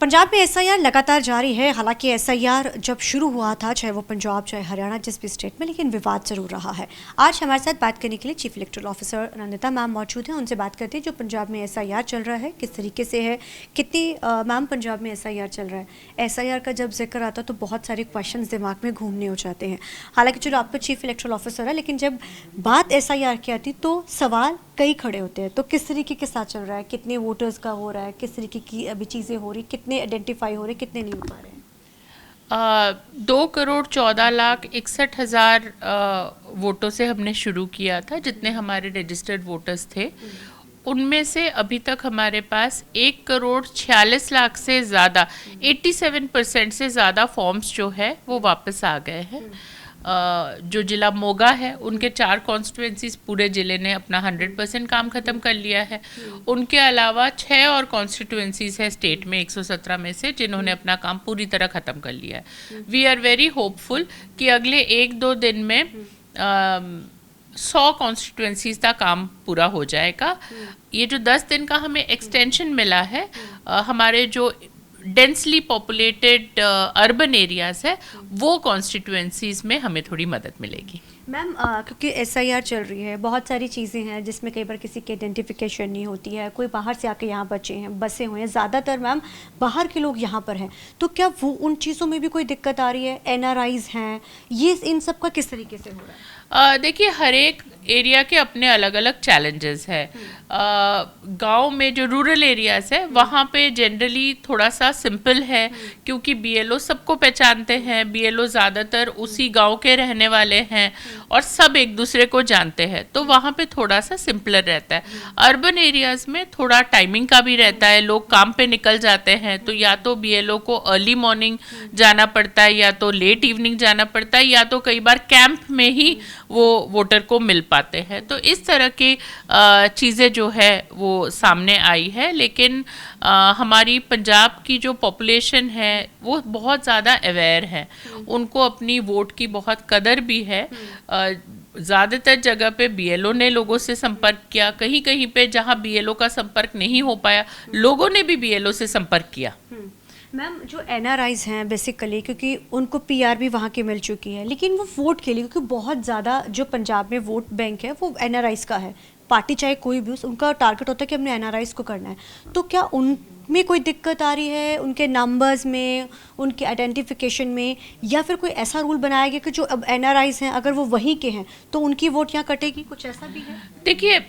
पंजाब में एसआईआर लगातार जारी है। हालांकि एसआईआर जब शुरू हुआ था, चाहे वो पंजाब चाहे हरियाणा जिस भी स्टेट में, लेकिन विवाद जरूर रहा है। आज हमारे साथ बात करने के लिए chief electoral officer Nandita ma'am मौजूद हैं। उनसे बात करते हैं जो पंजाब में एसआईआर चल रहा है किस तरीके से है, कितनी मैम पंजाब में एसआईआर चल रहा है। एसआईआर का जब जिक्र आता है तो बहुत सारे क्वेश्चन दिमाग में घूमने हो जाते हैं। हालांकि चलो आप तो चीफ इलेक्टोरल ऑफिसर है, लेकिन जब बात एसआईआर की आती तो सवाल कई खड़े होते हैं। तो किस तरीके के साथ चल रहा है, कितने वोटर्स का हो रहा है, किस तरीके की अभी चीज़ें हो रही, कितने आइडेंटिफाई हो रहे, कितने नहीं हो पा रहे हैं? 2,14,61,000 वोटों से हमने शुरू किया था, जितने हमारे रजिस्टर्ड वोटर्स थे। उनमें से अभी तक हमारे पास 1,46,00,000 से ज़्यादा 87% से ज़्यादा फॉर्म्स जो है वो वापस आ गए हैं। जो जिला मोगा है उनके 4 कॉन्स्टिट्यूंसीज पूरे ज़िले ने अपना 100% काम ख़त्म कर लिया है। उनके अलावा 6 और कॉन्स्टिट्यूंसीज है स्टेट में 117 में से, जिन्होंने अपना काम पूरी तरह ख़त्म कर लिया है। वी आर वेरी होपफुल कि अगले 1-2 दिन में 100 कॉन्स्टिट्यूंसीज का काम पूरा हो जाएगा। ये जो 10 दिन का हमें एक्सटेंशन मिला है, हमारे जो डेंसली पॉपुलेटेड अर्बन एरियाज है वो कॉन्स्टिट्यूएंसीज में हमें थोड़ी मदद मिलेगी। मैम क्योंकि एसआईआर चल रही है, बहुत सारी चीज़ें हैं जिसमें कई बार किसी की आइडेंटिफिकेशन नहीं होती है, कोई बाहर से आके यहाँ बचे हैं, बसे हुए हैं, ज़्यादातर मैम बाहर के लोग यहाँ पर हैं। तो क्या वो उन चीज़ों में भी कोई दिक्कत आ रही है? एनआरआईज हैं, ये इन सब का किस तरीके से हो रहा है? देखिए, हर एक एरिया के अपने अलग अलग चैलेंजेस है। गांव में जो रूरल एरियाज है वहाँ पे जनरली थोड़ा सा सिंपल है, क्योंकि बीएलओ सबको पहचानते हैं, बीएलओ ज़्यादातर उसी गांव के रहने वाले हैं और सब एक दूसरे को जानते हैं, तो वहाँ पे थोड़ा सा सिंपलर रहता है। अर्बन एरियाज़ में थोड़ा टाइमिंग का भी रहता है, लोग काम पे निकल जाते हैं, तो या तो बीएलओ को अर्ली मॉर्निंग जाना पड़ता है, या तो लेट इवनिंग जाना पड़ता है, या तो कई बार कैंप में ही वो वोटर को मिल पाते हैं। तो इस तरह की चीज़ें जो है वो सामने आई है। लेकिन हमारी पंजाब की जो पॉपुलेशन है वो बहुत ज़्यादा अवेयर है, उनको अपनी वोट की बहुत कदर भी है। ज़्यादातर जगह पे बीएलओ ने लोगों से संपर्क किया, कहीं कहीं पे जहाँ बीएलओ का संपर्क नहीं हो पाया, लोगों ने भी बीएलओ से संपर्क किया। मैम जो एनआरआईज हैं बेसिकली, क्योंकि उनको पीआर भी वहाँ की मिल चुकी है, लेकिन वो वोट के लिए, क्योंकि बहुत ज़्यादा जो पंजाब में वोट बैंक है वो एनआरआईज का है। पार्टी चाहे कोई भी, उनका टारगेट होता है कि हमने एनआरआईज को करना है। तो क्या उनमें कोई दिक्कत आ रही है, उनके नंबर्स में, उनके आइडेंटिफिकेशन में, या फिर कोई ऐसा रूल बनाया गया कि जो अब एनआरआईज हैं अगर वो वहीं के हैं तो उनकी वोट यहाँ कटेगी? कुछ ऐसा भी है? देखिए,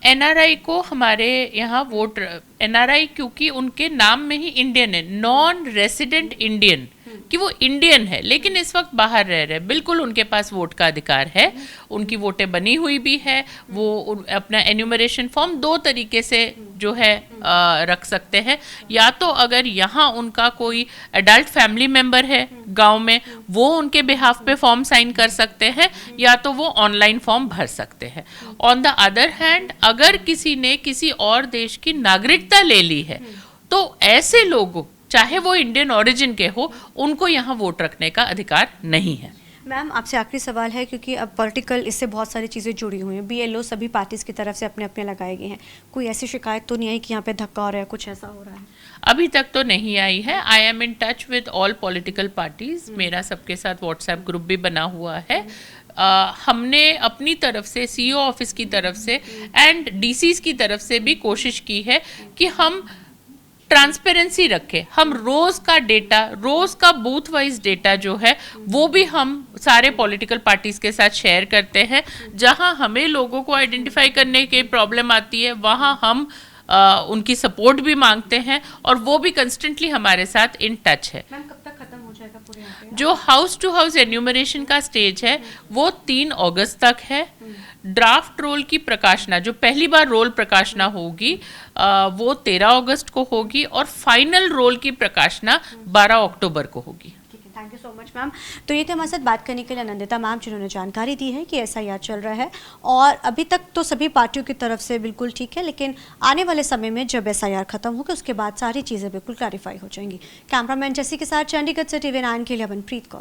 एनआरआई को हमारे यहाँ वोट, एनआरआई क्योंकि उनके नाम में ही इंडियन है, नॉन रेसिडेंट इंडियन, कि वो इंडियन है लेकिन इस वक्त बाहर रह रहे हैं, बिल्कुल उनके पास वोट का अधिकार है। उनकी वोटें बनी हुई भी है। वो अपना एन्यूमरेशन फॉर्म 2 तरीके से जो है रख सकते हैं। या तो अगर यहाँ उनका कोई एडल्ट फैमिली मेम्बर है गांव में, वो उनके बिहाफ पे फॉर्म साइन कर सकते हैं, या तो वो ऑनलाइन फॉर्म भर सकते हैं। ऑन द अदर हैंड, अगर किसी ने किसी और देश की नागरिकता ले ली है तो ऐसे लोगों, चाहे वो इंडियन ओरिजिन के हो, उनको यहाँ वोट रखने का अधिकार नहीं है। मैम आपसे आखिरी सवाल है, क्योंकि अब पॉलिटिकल इससे बहुत सारी चीज़ें जुड़ी हुई हैं, बीएलओ सभी पार्टीज़ की तरफ से अपने अपने लगाए गए हैं, कोई ऐसी शिकायत तो नहीं आई कि यहाँ पे धक्का हो रहा है, कुछ ऐसा हो रहा है? अभी तक तो नहीं आई है। I am in touch with all political parties. मेरा सबके साथ व्हाट्सएप ग्रुप भी बना हुआ है। हमने अपनी तरफ से, सीईओ ऑफिस की तरफ से एंड डीसीज की तरफ से भी कोशिश की है कि हम ट्रांसपेरेंसी रखें। हम रोज़ का डेटा, रोज़ का बूथ वाइज डेटा जो है वो भी हम सारे पॉलिटिकल पार्टीज़ के साथ शेयर करते हैं। जहां हमें लोगों को आइडेंटिफाई करने की प्रॉब्लम आती है वहां हम उनकी सपोर्ट भी मांगते हैं, और वो भी कंस्टेंटली हमारे साथ इन टच है। मैम कब तक खत्म हो जाएगा पूरे यहाँ पे? जो हाउस टू हाउस एन्यूमरेशन का स्टेज है वो 3 अगस्त तक है। ड्राफ्ट रोल की प्रकाशना, जो पहली बार रोल प्रकाशना होगी, वो 13 अगस्त को होगी, और फाइनल रोल की प्रकाशना 12 अक्टूबर को होगी। Thank you so much ma'am. तो ये थे हमारे साथ बात करने के लिए नंदिता मैम, जिन्होंने जानकारी दी है कि एसआईआर चल रहा है, और अभी तक तो सभी पार्टियों की तरफ से बिल्कुल ठीक है, लेकिन आने वाले समय में जब एसआईआर खत्म होगा उसके बाद सारी चीज़ें बिल्कुल क्लैरिफाई हो जाएंगी। कैमरामैन जैसी के साथ चंडीगढ़ से TV9 के लिए मनप्रीत कौर।